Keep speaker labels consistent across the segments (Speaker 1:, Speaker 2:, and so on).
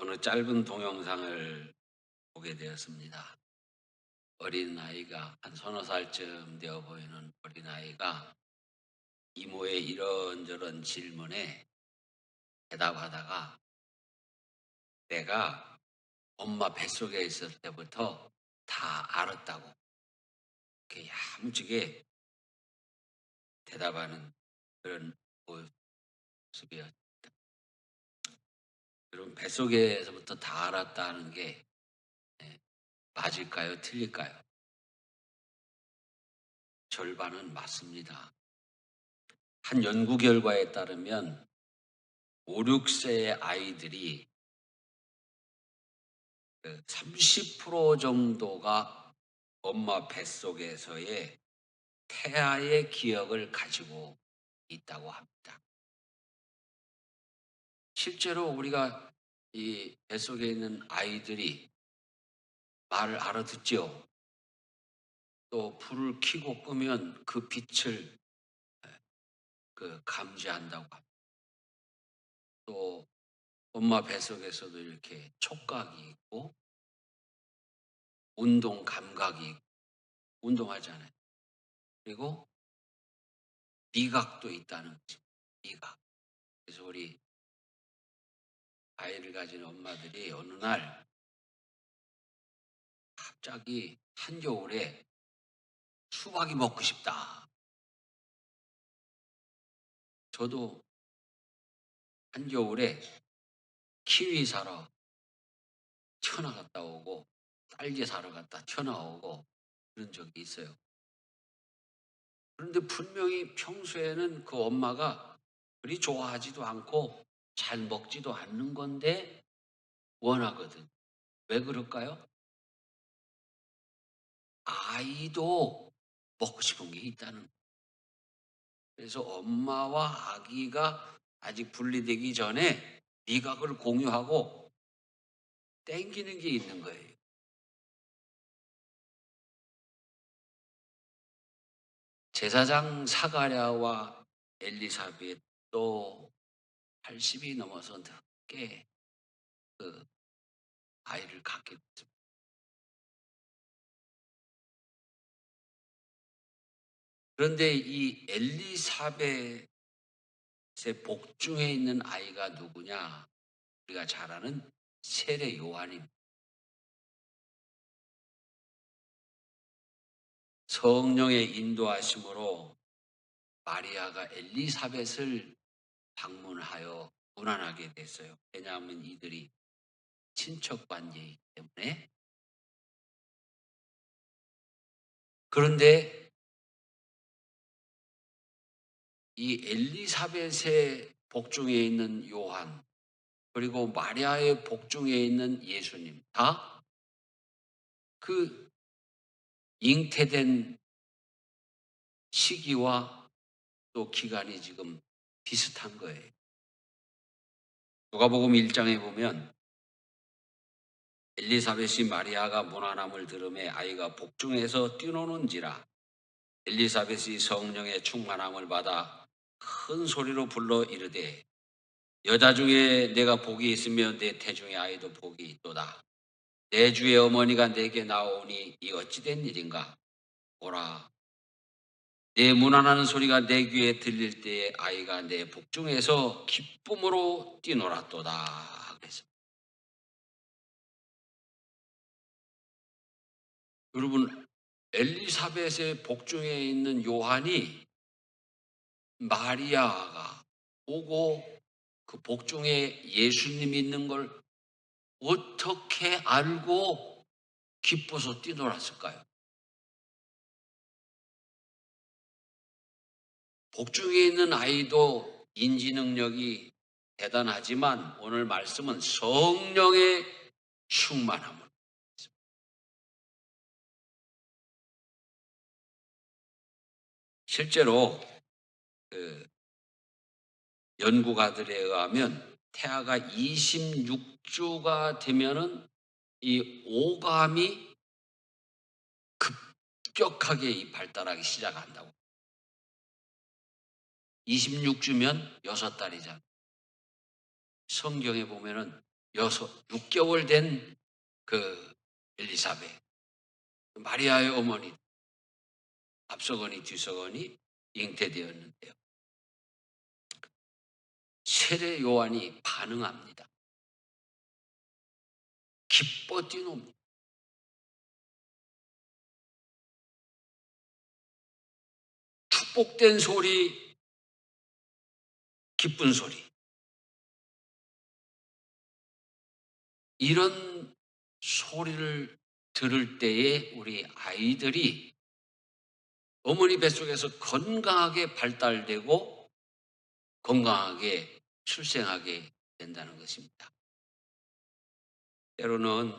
Speaker 1: 어느 짧은 동영상을 보게 되었습니다. 어린아이가 한 서너 살쯤 되어 보이는 어린아이가 이모의 이런저런 질문에 대답하다가 내가 엄마 뱃속에 있을 때부터 다 알았다고 이렇게 야무지게 대답하는 그런 모습이었습니다. 여러분, 뱃속에서부터 다 알았다는 게 맞을까요? 틀릴까요? 절반은 맞습니다. 한 연구 결과에 따르면 5, 6세의 아이들이 30% 정도가 엄마 뱃속에서의 태아의 기억을 가지고 있다고 합니다. 실제로 우리가 이 뱃속에 있는 아이들이 말을 알아듣죠. 또 불을 켜고 끄면 그 빛을 감지한다고 합니다. 또 엄마 뱃속에서도 이렇게 촉각이 있고 운동 감각이 있고 운동하잖아요. 그리고 미각도 있다는 거죠. 미각. 그래서 우리 아이를 가진 엄마들이 어느 날 갑자기 한겨울에 수박이 먹고 싶다. 저도 한겨울에 키위 사러 튀어나갔다 오고 딸기 사러 갔다 튀어나오고 그런 적이 있어요. 그런데 분명히 평소에는 그 엄마가 그리 좋아하지도 않고 잘 먹지도 않는 건데 원하거든. 왜 그럴까요? 아이도 먹고 싶은 게 있다는 거예요. 그래서 엄마와 아기가 아직 분리되기 전에 미각을 공유하고 땡기는 게 있는 거예요. 제사장 사가랴와 엘리사벳도 80이 넘어서 늦게 그 아이를 갖게 됐습니다. 그런데 이 엘리사벳의 복중에 있는 아이가 누구냐? 우리가 잘 아는 세례 요한입니다. 성령의 인도하심으로 마리아가 엘리사벳을 방문하여 문안하게 됐어요. 왜냐하면 이들이 친척 관계이기 때문에. 그런데 이 엘리사벳의 복중에 있는 요한, 그리고 마리아의 복중에 있는 예수님, 다 그 잉태된 시기와 또 기간이 지금 비슷한 거예요. 누가복음 1장에 보면 엘리사벳이 마리아가 문안함을 들음에 아이가 복중에서 뛰노는지라 엘리사벳이 성령의 충만함을 받아 큰 소리로 불러 이르되 여자 중에 내가 복이 있으며 내 태중의 아이도 복이 있도다. 내 주의 어머니가 내게 나오니 이 어찌된 일인가? 보라, 내 문안하는 소리가 내 귀에 들릴 때에 아이가 내 복중에서 기쁨으로 뛰놀았도다. 그래서 여러분, 엘리사벳의 복중에 있는 요한이 마리아가 보고 그 복중에 예수님이 있는 걸 어떻게 알고 기뻐서 뛰놀았을까요? 복중에 있는 아이도 인지 능력이 대단하지만 오늘 말씀은 성령의 충만함을. 실제로 그 연구가들에 의하면 태아가 26주가 되면은 이 오감이 급격하게 발달하기 시작한다고. 26주면 6달이잖아. 성경에 보면은 6 개월 된 그 엘리사벳, 마리아의 어머니, 앞서거니 뒤서거니 잉태되었는데요. 세례 요한이 반응합니다. 기뻐 뛰놉니다. 축복된 소리, 기쁜 소리. 이런 소리를 들을 때에 우리 아이들이 어머니 뱃속에서 건강하게 발달되고 건강하게 출생하게 된다는 것입니다. 때로는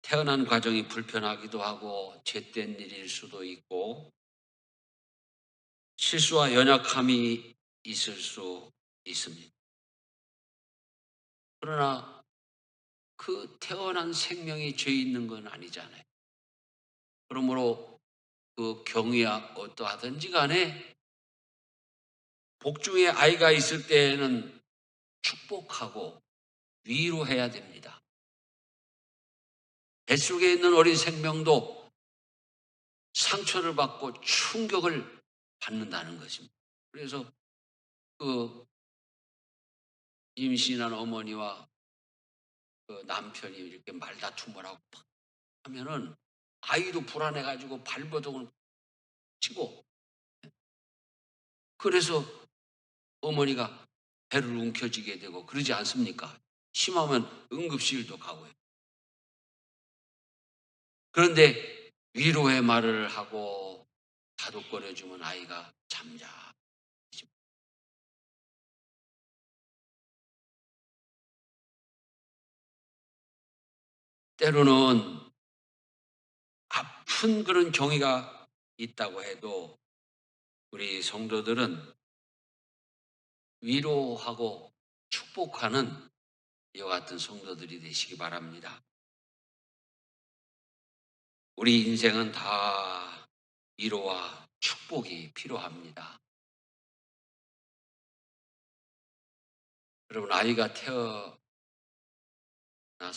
Speaker 1: 태어난 과정이 불편하기도 하고 죄된 일일 수도 있고 실수와 연약함이 있을 수 있습니다. 그러나 그 태어난 생명이 죄 있는 건 아니잖아요. 그러므로 그 경위야 어떠하든지 간에 복중에 아이가 있을 때에는 축복하고 위로해야 됩니다. 뱃속에 있는 어린 생명도 상처를 받고 충격을 받는다는 것입니다. 그래서 그 임신한 어머니와 그 남편이 이렇게 말다툼을 하고 막 하면은 아이도 불안해가지고 발버둥을 치고, 그래서 어머니가 배를 움켜쥐게 되고 그러지 않습니까? 심하면 응급실도 가고요. 그런데 위로의 말을 하고 다독거려주면 아이가 잠잠해집니다. 때로는 아픈 그런 경위가 있다고 해도 우리 성도들은 위로하고 축복하는 이와 같은 성도들이 되시기 바랍니다. 우리 인생은 다 위로와 축복이 필요합니다. 여러분, 아이가 태어나서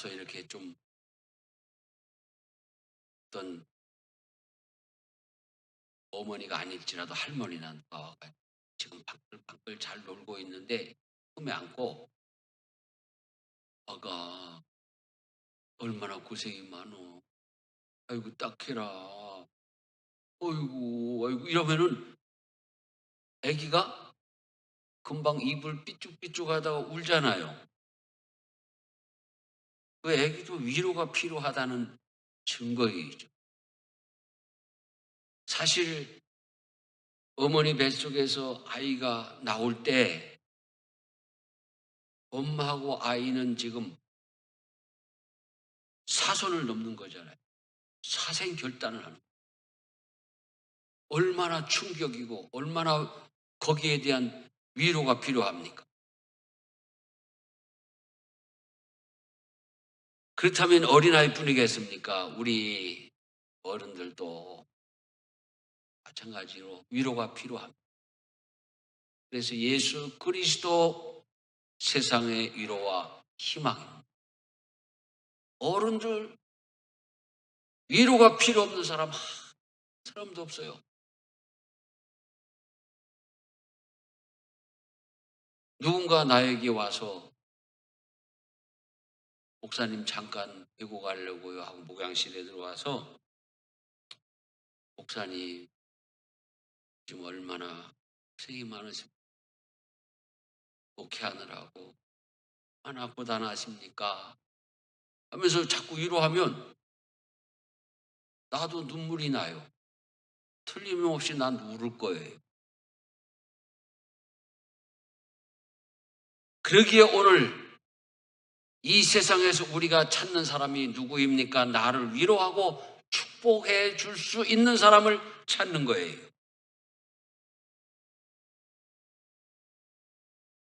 Speaker 1: 이렇게 좀 어떤 어머니가 아닐지라도 할머니나 누가 와가지고 지금 방글방글 잘 놀고 있는데 품에 안고, 아가 얼마나 고생이 많어, 아이고 딱해라, 어이구 아이고 이러면은 아기가 금방 입을 삐쭉삐쭉 하다가 울잖아요. 그 아기도 위로가 필요하다는 증거이죠. 사실 어머니 뱃속에서 아이가 나올 때 엄마하고 아이는 지금 사선을 넘는 거잖아요. 사생 결단을 하는 거예요. 얼마나 충격이고 얼마나 거기에 대한 위로가 필요합니까? 그렇다면 어린아이뿐이겠습니까? 우리 어른들도 마찬가지로 위로가 필요합니다. 그래서 예수 그리스도 세상의 위로와 희망입니다. 어른들 위로가 필요 없는 사람 한 사람도 없어요. 누군가 나에게 와서 목사님 잠깐 데리고 가려고요 하고 목양실에 들어와서, 목사님 지금 얼마나 고생이 많으십니까? 목회하느라고 얼마나 고단하십니까? 하면서 자꾸 위로하면 나도 눈물이 나요. 틀림없이 난 울을 거예요. 그러기에 오늘 이 세상에서 우리가 찾는 사람이 누구입니까? 나를 위로하고 축복해 줄 수 있는 사람을 찾는 거예요.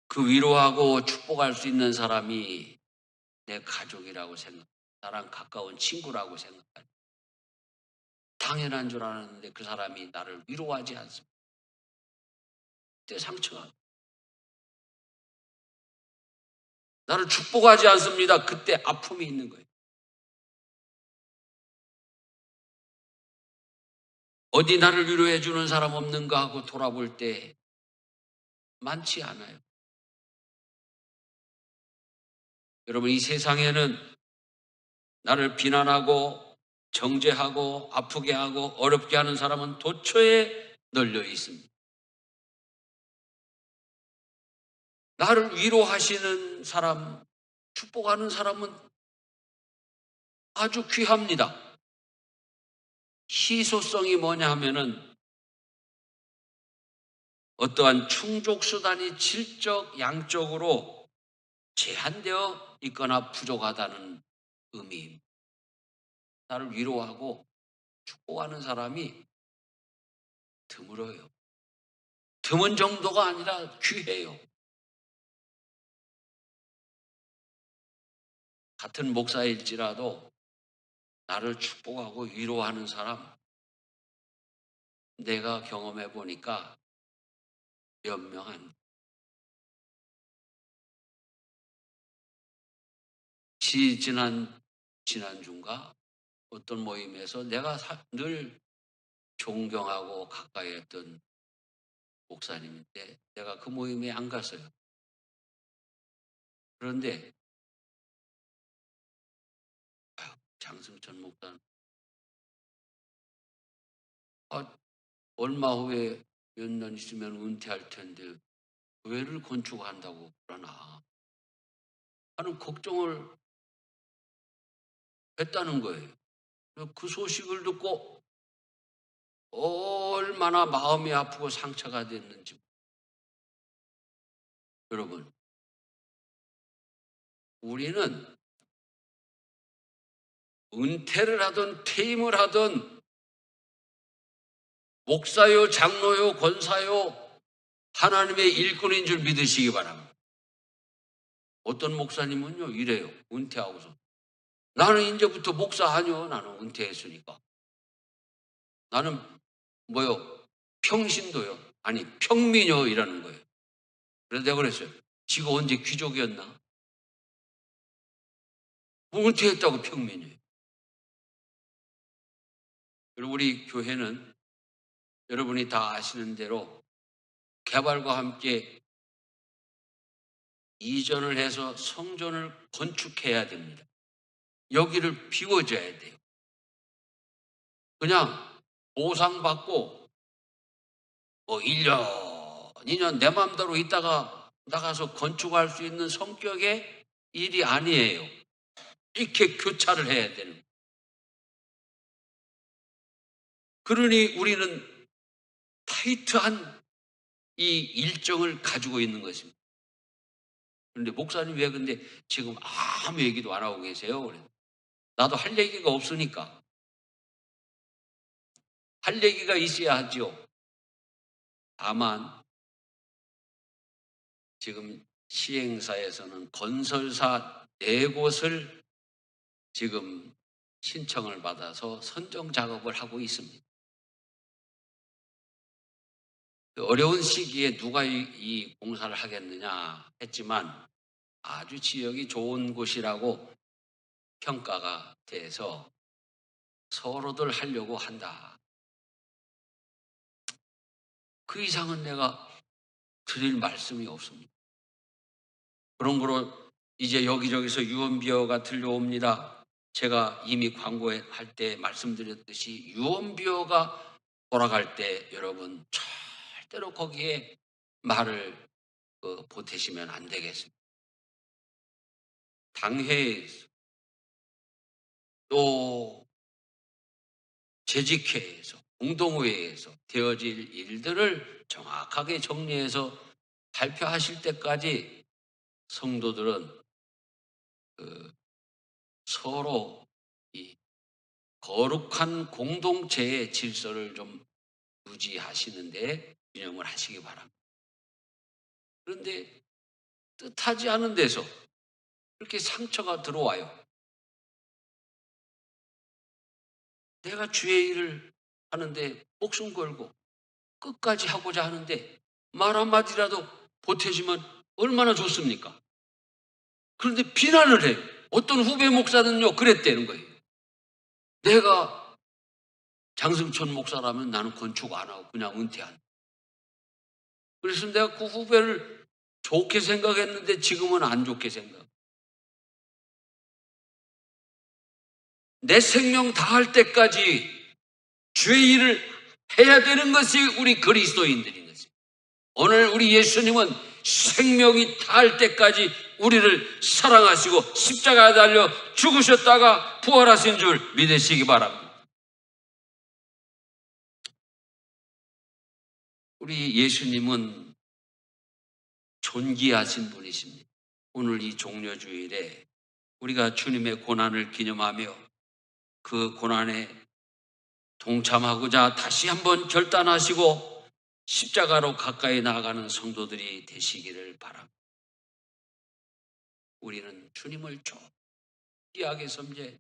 Speaker 1: 그 위로하고 축복할 수 있는 사람이 내 가족이라고 생각, 나랑 가까운 친구라고 생각하니 당연한 줄 아는데 그 사람이 나를 위로하지 않습니다. 그때 상처가. 나를 축복하지 않습니다. 그때 아픔이 있는 거예요. 어디 나를 위로해 주는 사람 없는가 하고 돌아볼 때 많지 않아요. 여러분, 이 세상에는 나를 비난하고 정죄하고 아프게 하고 어렵게 하는 사람은 도처에 널려 있습니다. 나를 위로하시는 사람, 축복하는 사람은 아주 귀합니다. 희소성이 뭐냐 하면은 어떠한 충족수단이 질적, 양적으로 제한되어 있거나 부족하다는 의미입니다. 나를 위로하고 축복하는 사람이 드물어요. 드문 정도가 아니라 귀해요. 같은 목사일지라도 나를 축복하고 위로하는 사람, 내가 경험해 보니까 연명한. 지난주인가 어떤 모임에서 내가 늘 존경하고 가까이 했던 목사님인데 내가 그 모임에 안 갔어요. 그런데 장승천 목사는 아, 얼마 후에 몇 년 있으면 은퇴할 텐데 교회를 건축한다고 그러나 하는 걱정을 했다는 거예요. 그 소식을 듣고 얼마나 마음이 아프고 상처가 됐는지. 여러분, 우리는 은퇴를 하든 퇴임을 하든 목사요, 장로요, 권사요, 하나님의 일꾼인 줄 믿으시기 바랍니다. 어떤 목사님은요 이래요. 은퇴하고서 나는 이제부터 목사 아니요. 나는 은퇴했으니까. 나는 뭐요? 평신도요. 아니 평민요 이라는 거예요. 그래서 내가 그랬어요. 지가 언제 귀족이었나? 뭐 은퇴했다고 평민이에요. 그리고 우리 교회는 여러분이 다 아시는 대로 개발과 함께 이전을 해서 성전을 건축해야 됩니다. 여기를 비워줘야 돼요. 그냥 보상받고 뭐 1년, 2년 내 마음대로 있다가 나가서 건축할 수 있는 성격의 일이 아니에요. 이렇게 교차를 해야 되는 거예요. 그러니 우리는 타이트한 이 일정을 가지고 있는 것입니다. 그런데 목사님 왜 근데 지금 아무 얘기도 안 하고 계세요? 그래. 나도 할 얘기가 없으니까. 할 얘기가 있어야 하죠. 다만 지금 시행사에서는 건설사 4곳을 지금 신청을 받아서 선정 작업을 하고 있습니다. 어려운 시기에 누가 이 공사를 하겠느냐 했지만 아주 지역이 좋은 곳이라고 평가가 돼서 서로들 하려고 한다. 그 이상은 내가 드릴 말씀이 없습니다. 그런 거로 이제 여기저기서 유언비어가 들려옵니다. 제가 이미 광고할 때 말씀드렸듯이 유언비어가 돌아갈 때 여러분 절대로 거기에 말을 보태시면 안 되겠습니다. 당회에서 또 재직회에서 공동회에서 되어질 일들을 정확하게 정리해서 발표하실 때까지 성도들은 서로 이 거룩한 공동체의 질서를 좀 유지하시는데 균형을 하시기 바랍니다. 그런데 뜻하지 않은 데서 그렇게 상처가 들어와요. 내가 주의 일을 하는데 목숨 걸고 끝까지 하고자 하는데 말 한마디라도 보태지면 얼마나 좋습니까? 그런데 비난을 해요. 어떤 후배 목사는요 그랬다는 거예요. 내가 장승천 목사라면 나는 건축 안 하고 그냥 은퇴한다. 그래서 내가 그 후배를 좋게 생각했는데 지금은 안 좋게 생각. 내 생명 다할 때까지 주의 일을 해야 되는 것이 우리 그리스도인들인 것입니다. 오늘 우리 예수님은 생명이 다할 때까지 우리를 사랑하시고 십자가에 달려 죽으셨다가 부활하신 줄 믿으시기 바랍니다. 우리 예수님은 존귀하신 분이십니다. 오늘 이 종려주일에 우리가 주님의 고난을 기념하며 그 고난에 동참하고자 다시 한번 결단하시고 십자가로 가까이 나아가는 성도들이 되시기를 바랍니다. 우리는 주님을 존귀하게 섬겨야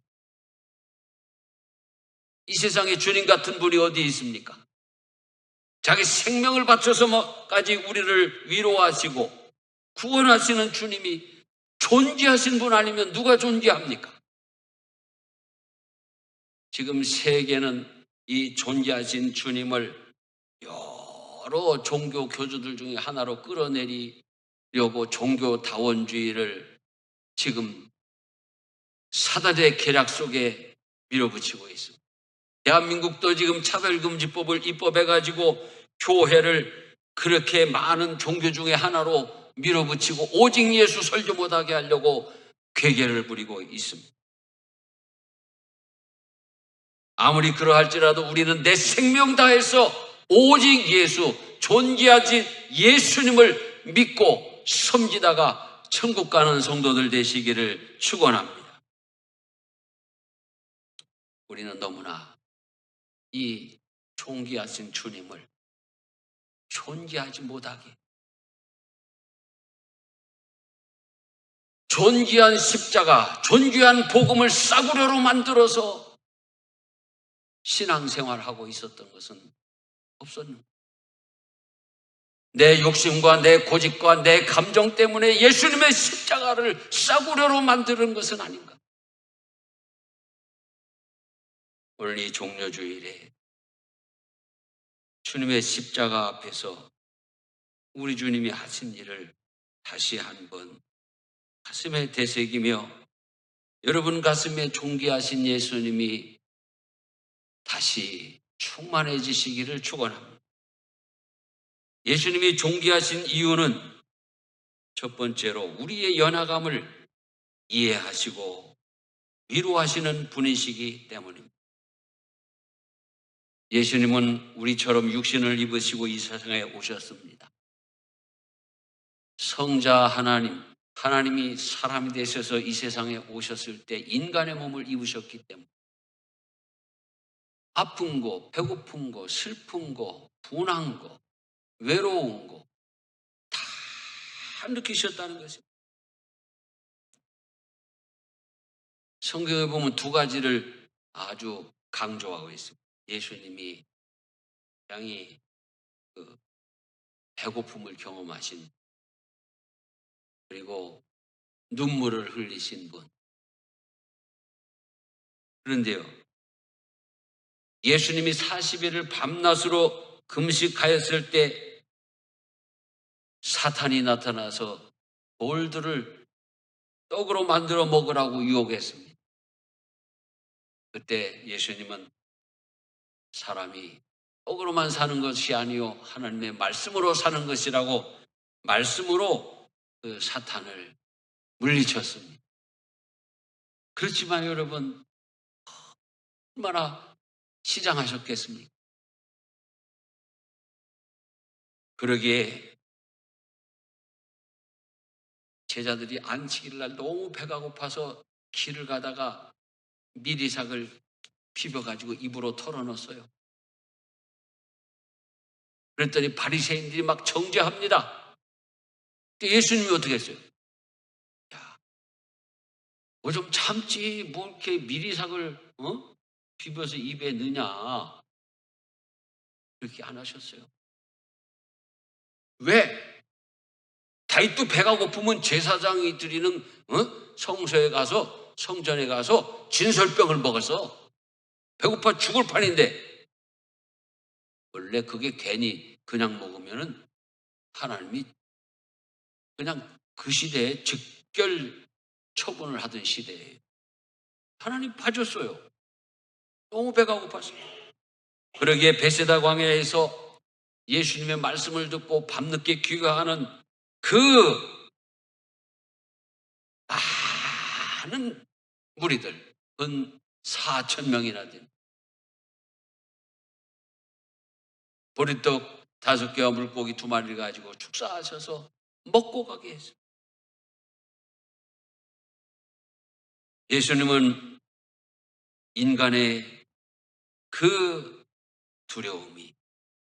Speaker 1: 이 세상에 주님 같은 분이 어디 있습니까? 자기 생명을 바쳐서까지 우리를 위로하시고 구원하시는 주님이 존귀하신 분 아니면 누가 존귀합니까? 지금 세계는 이 존귀하신 주님을 여러 종교 교주들 중에 하나로 끌어내리려고 종교다원주의를 지금 사단의 계략 속에 밀어붙이고 있습니다. 대한민국도 지금 차별금지법을 입법해가지고 교회를 그렇게 많은 종교 중에 하나로 밀어붙이고 오직 예수 설교 못하게 하려고 괴계를 부리고 있습니다. 아무리 그러할지라도 우리는 내 생명 다해서 오직 예수, 존귀하신 예수님을 믿고 섬기다가 천국 가는 성도들 되시기를 축원합니다. 우리는 너무나 이 존귀하신 주님을 존귀하지 못하게 존귀한 십자가, 존귀한 복음을 싸구려로 만들어서 신앙생활하고 있었던 것은 없었는가? 내 욕심과 내 고집과 내 감정 때문에 예수님의 십자가를 싸구려로 만드는 것은 아닌가? 오늘 이 종려주일에 주님의 십자가 앞에서 우리 주님이 하신 일을 다시 한번 가슴에 되새기며 여러분 가슴에 존귀하신 예수님이 다시 충만해지시기를 축원합니다. 예수님이 존귀하신 이유는 첫 번째로 우리의 연약함을 이해하시고 위로하시는 분이시기 때문입니다. 예수님은 우리처럼 육신을 입으시고 이 세상에 오셨습니다. 성자 하나님이 사람이 되셔서 이 세상에 오셨을 때 인간의 몸을 입으셨기 때문에 아픈 거, 배고픈 거, 슬픈 거, 분한 거, 외로운 거 다 느끼셨다는 것입니다. 성경에 보면 두 가지를 아주 강조하고 있습니다. 예수님이 양이 그 배고픔을 경험하신 그리고 눈물을 흘리신 분. 그런데요, 예수님이 40일을 밤낮으로 금식하였을 때 사탄이 나타나서 돌들을 떡으로 만들어 먹으라고 유혹했습니다. 그때 예수님은 사람이 떡으로만 사는 것이 아니요 하나님의 말씀으로 사는 것이라고 말씀으로 그 사탄을 물리쳤습니다. 그렇지만 여러분 얼마나 시장하셨겠습니까? 그러기에 제자들이 안식일 날 너무 배가 고파서 길을 가다가 미리삭을 비벼가지고 입으로 털어넣었어요. 그랬더니 바리새인들이 막 정죄합니다. 예수님이 어떻게 했어요? 야, 뭐 좀 참지 뭐 이렇게 미리삭을 비벼서 입에 넣냐? 이렇게 안 하셨어요. 왜? 다 아직도 배가 고프면 제사장이 드리는 성소에 가서, 성전에 가서 진설병을 먹어서 배고파 죽을 판인데, 원래 그게 괜히 그냥 먹으면은 하나님이 그냥 그 시대에 즉결 처분을 하던 시대예요. 하나님 봐줬어요. 너무 배가 고팠어요. 그러기에 베세다 광야에서 예수님의 말씀을 듣고 밤늦게 귀가하는 그 많은 무리들, 근 4천 명이나 된 보리떡 5개와 물고기 2마리를 가지고 축사하셔서 먹고 가게 했어요. 예수님은 인간의 그 두려움이,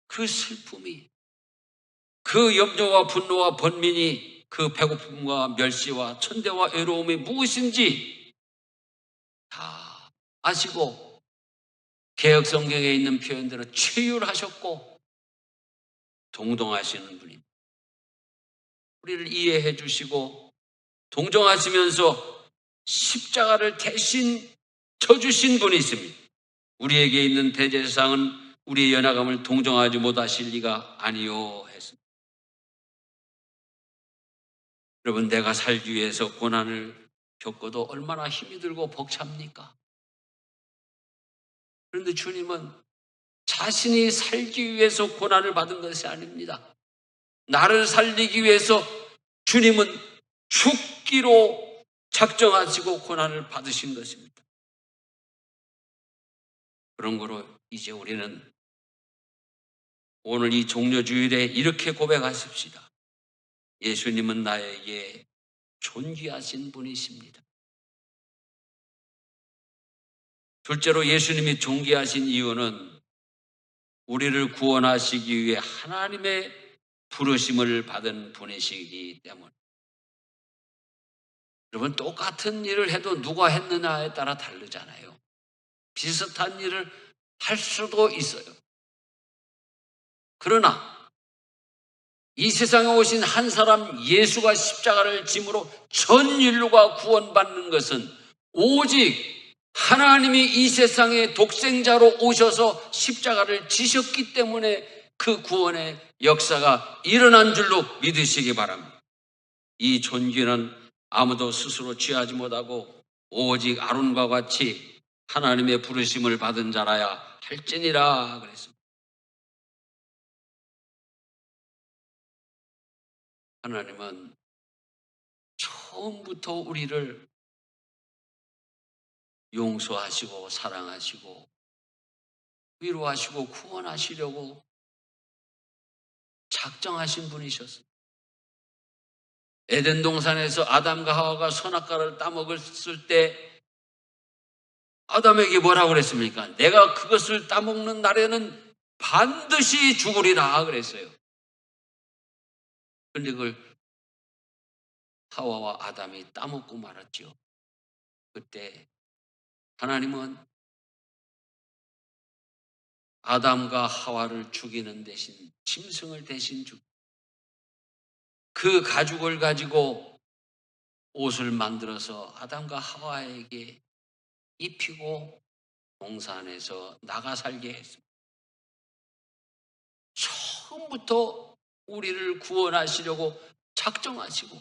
Speaker 1: 그 슬픔이, 그 염려와 분노와 번민이, 그 배고픔과 멸시와 천대와 외로움이 무엇인지 다 아시고 개역 성경에 있는 표현대로 체휼하셨고 동동하시는 분입니다. 우리를 이해해 주시고 동정하시면서 십자가를 대신 져주신 분이 있습니다. 우리에게 있는 대제사장은 우리의 연약함을 동정하지 못하실 리가 아니요 했습니다. 여러분, 내가 살기 위해서 고난을 겪어도 얼마나 힘이 들고 벅찹니까? 그런데 주님은 자신이 살기 위해서 고난을 받은 것이 아닙니다. 나를 살리기 위해서 주님은 죽기로 작정하시고 고난을 받으신 것입니다. 그런 거로 이제 우리는 오늘 이 종려주일에 이렇게 고백하십시다. 예수님은 나에게 존귀하신 분이십니다. 둘째로 예수님이 존귀하신 이유는 우리를 구원하시기 위해 하나님의 부르심을 받은 분이시기 때문에. 여러분, 똑같은 일을 해도 누가 했느냐에 따라 다르잖아요. 비슷한 일을 할 수도 있어요. 그러나 이 세상에 오신 한 사람 예수가 십자가를 짐으로 전 인류가 구원받는 것은 오직 하나님이 이 세상에 독생자로 오셔서 십자가를 지셨기 때문에 그 구원의 역사가 일어난 줄로 믿으시기 바랍니다. 이 존귀는 아무도 스스로 취하지 못하고 오직 아론과 같이 하나님의 부르심을 받은 자라야 할지니라 그랬습니다. 하나님은 처음부터 우리를 용서하시고 사랑하시고 위로하시고 구원하시려고 작정하신 분이셨어요. 에덴 동산에서 아담과 하와가 선악과를 따먹었을 때 아담에게 뭐라고 그랬습니까? 내가 그것을 따먹는 날에는 반드시 죽으리라 그랬어요. 그런데 그걸 하와와 아담이 따먹고 말았죠. 그때 하나님은 아담과 하와를 죽이는 대신 짐승을 대신 그 가죽을 가지고 옷을 만들어서 아담과 하와에게 입히고 동산에서 나가 살게 했습니다. 처음부터 우리를 구원하시려고 작정하시고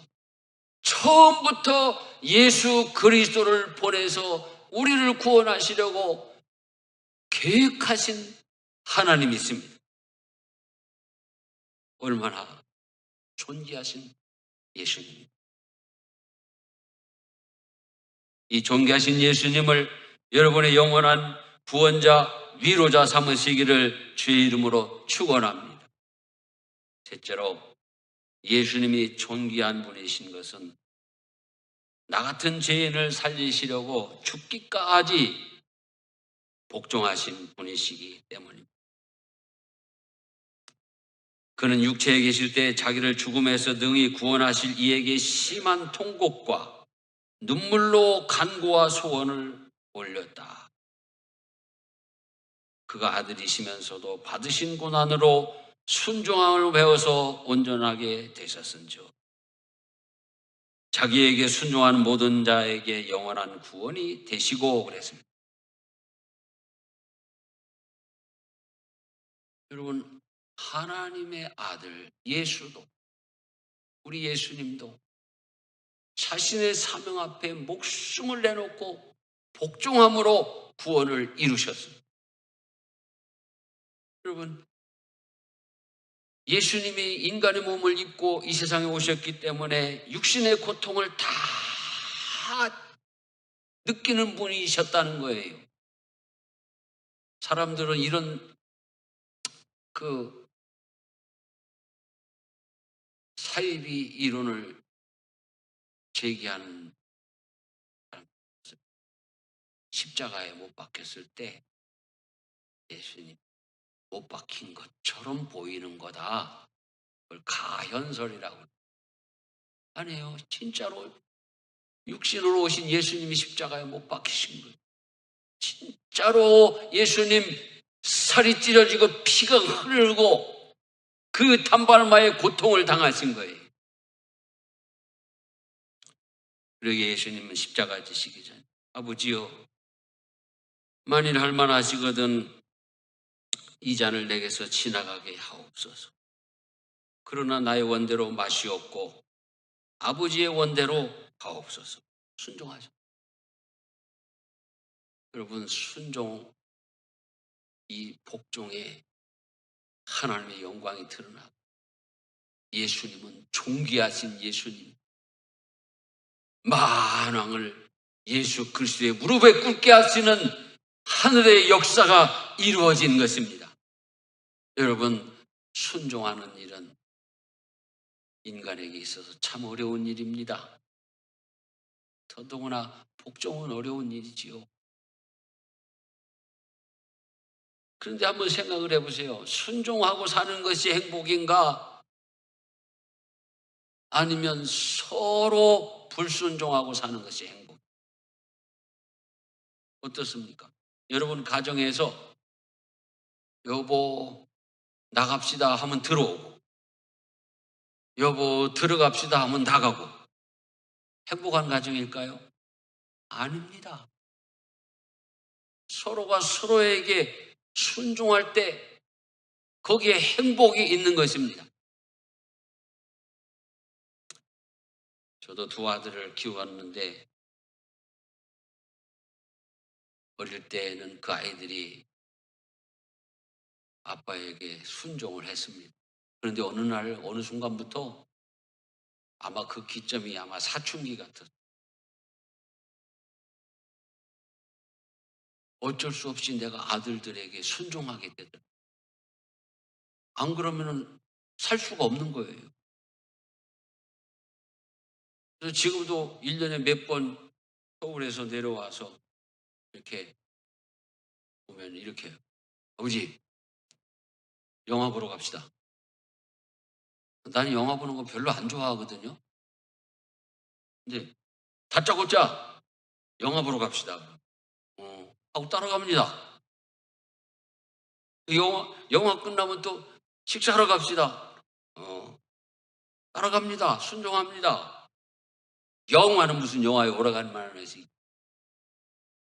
Speaker 1: 처음부터 예수 그리스도를 보내서 우리를 구원하시려고 계획하신 하나님이 있습니다. 얼마나 존귀하신 예수님. 이 존귀하신 예수님을 여러분의 영원한 구원자, 위로자 삼으시기를 주의 이름으로 축원합니다. 셋째로 예수님이 존귀한 분이신 것은 나 같은 죄인을 살리시려고 죽기까지 복종하신 분이시기 때문입니다. 그는 육체에 계실 때 자기를 죽음에서 능히 구원하실 이에게 심한 통곡과 눈물로 간구와 소원을 올렸다. 그가 아들이시면서도 받으신 고난으로 순종함을 배워서 온전하게 되셨은즉 자기에게 순종하는 모든 자에게 영원한 구원이 되시고 그랬습니다. 여러분, 하나님의 아들 예수도, 우리 예수님도 자신의 사명 앞에 목숨을 내놓고 복종함으로 구원을 이루셨습니다. 여러분, 예수님이 인간의 몸을 입고 이 세상에 오셨기 때문에 육신의 고통을 다 느끼는 분이셨다는 거예요. 사람들은 이런 그 사이비 이론을 제기하는 사람, 십자가에 못 박혔을 때 예수님 못 박힌 것처럼 보이는 거다. 그걸 가현설이라고. 아니에요. 진짜로 육신으로 오신 예수님이 십자가에 못 박히신 거예요. 진짜로 예수님 살이 찢어지고 피가 흐르고 그 단발마의 고통을 당하신 거예요. 그러게 예수님은 십자가 지시기 전 아버지여, 만일 할 만하시거든 이 잔을 내게서 지나가게 하옵소서. 그러나 나의 원대로 마시옵고 아버지의 원대로 하옵소서. 순종하죠. 여러분, 순종, 이 복종에 하나님의 영광이 드러나고 예수님은 존귀하신 예수님, 만왕을 예수 그리스도의 무릎에 꿇게 하시는 하늘의 역사가 이루어진 것입니다. 여러분, 순종하는 일은 인간에게 있어서 참 어려운 일입니다. 더더구나 복종은 어려운 일이지요. 그런데 한번 생각을 해보세요. 순종하고 사는 것이 행복인가? 아니면 서로 불순종하고 사는 것이 행복? 어떻습니까? 여러분 가정에서 여보 나갑시다 하면 들어오고, 여보 들어갑시다 하면 나가고, 행복한 가정일까요? 아닙니다. 서로가 서로에게 순종할 때 거기에 행복이 있는 것입니다. 저도 두 아들을 키워왔는데 어릴 때는 그 아이들이 아빠에게 순종을 했습니다. 그런데 어느 날 어느 순간부터 아마 그 기점이 아마 사춘기 같았어요. 어쩔 수 없이 내가 아들들에게 순종하게 되더라고요. 안 그러면은 살 수가 없는 거예요. 그래서 지금도 1년에 몇 번 서울에서 내려와서 이렇게 보면 이렇게 해요. 아버지, 영화 보러 갑시다. 나는 영화 보는 거 별로 안 좋아하거든요. 근데 다짜고짜 영화 보러 갑시다. 하고 따라갑니다. 영화 끝나면 또 식사하러 갑시다. 따라갑니다. 순종합니다. 영화는 무슨 영화에 오라가는 말을 해서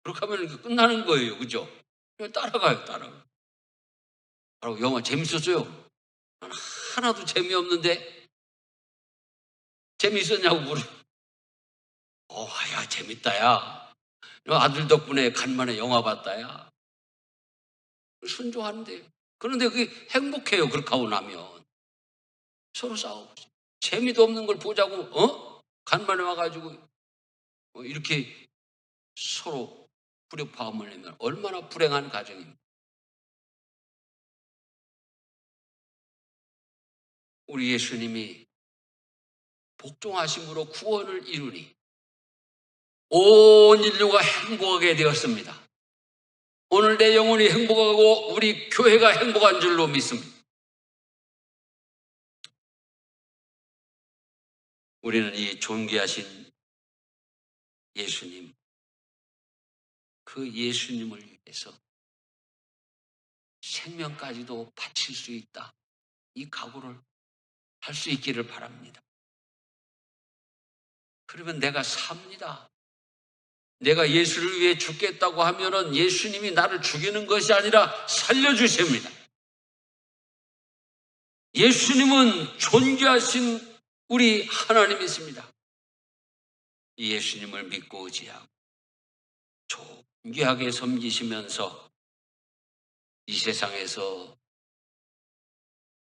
Speaker 1: 그렇게 하면 이게 끝나는 거예요. 그죠? 따라가요. 따라가요. 영화 재밌었어요. 나는 하나도 재미없는데 재밌었냐고 물어요. 야, 재밌다, 야. 아들 덕분에 간만에 영화 봤다, 야. 순종하는데. 그런데 그게 행복해요. 그렇게 하고 나면. 서로 싸우고. 재미도 없는 걸 보자고, 간만에 와가지고, 이렇게 서로 불협화음을 내면 얼마나 불행한 가정입니까? 우리 예수님이 복종하심으로 구원을 이루니 온 인류가 행복하게 되었습니다. 오늘 내 영혼이 행복하고 우리 교회가 행복한 줄로 믿습니다. 우리는 이 존귀하신 예수님, 그 예수님을 위해서 생명까지도 바칠 수 있다. 이 각오를 할 수 있기를 바랍니다. 그러면 내가 삽니다. 내가 예수를 위해 죽겠다고 하면은 예수님이 나를 죽이는 것이 아니라 살려주십니다. 예수님은 존귀하신 우리 하나님이십니다. 이 예수님을 믿고 의지하고 존귀하게 섬기시면서 이 세상에서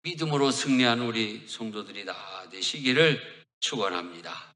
Speaker 1: 믿음으로 승리한 우리 성도들이 다 되시기를 축원합니다.